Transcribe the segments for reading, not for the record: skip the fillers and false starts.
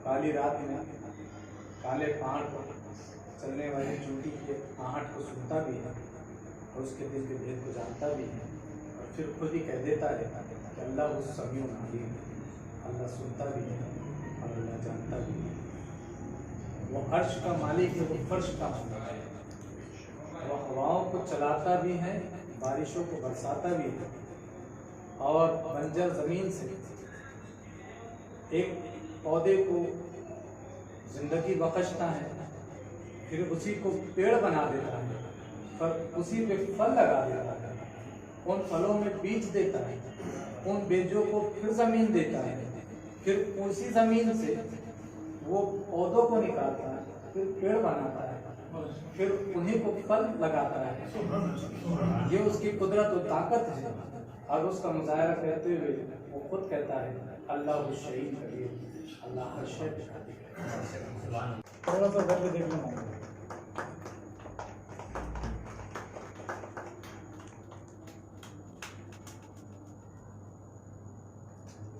काली रात में काले पहाड़ पर चलने वाली चूंटी के आहट को सुनता भी है और उसके दिल के भेद को जानता भी है, और फिर खुद ही कह देता है कि अल्लाह उस समीउन अलीम, अल्लाह सुनता भी है और अल्लाह जानता भी है। वो अर्श का मालिक है, वो फर्श का मालिक है, वो हवाओं को चलाता भी है, बारिशों को बरसाता भी है, और बंजर ज़मीन से एक पौधे को जिंदगी बख्शता है, फिर उसी को पेड़ बना देता है, पर उसी पे फल लगा देता है, उन फलों में बीज देता है, उन बीजों को फिर जमीन देता है, फिर उसी जमीन से वो पौधों को निकालता है, फिर पेड़ बनाता है, फिर उन्हीं को फल लगाता है। ये उसकी कुदरत और ताकत है, और उसका मुजाहरा करते हुए वो खुद कहता है अल्लाह शहीद करिए, अल्लाह हर शय पे कादिर है। थोड़ा सा करके देख लेना।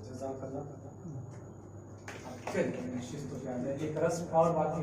जज़ाकल्लाह। चलिए निश्चित तो क्या है, एक रस्म और बाकी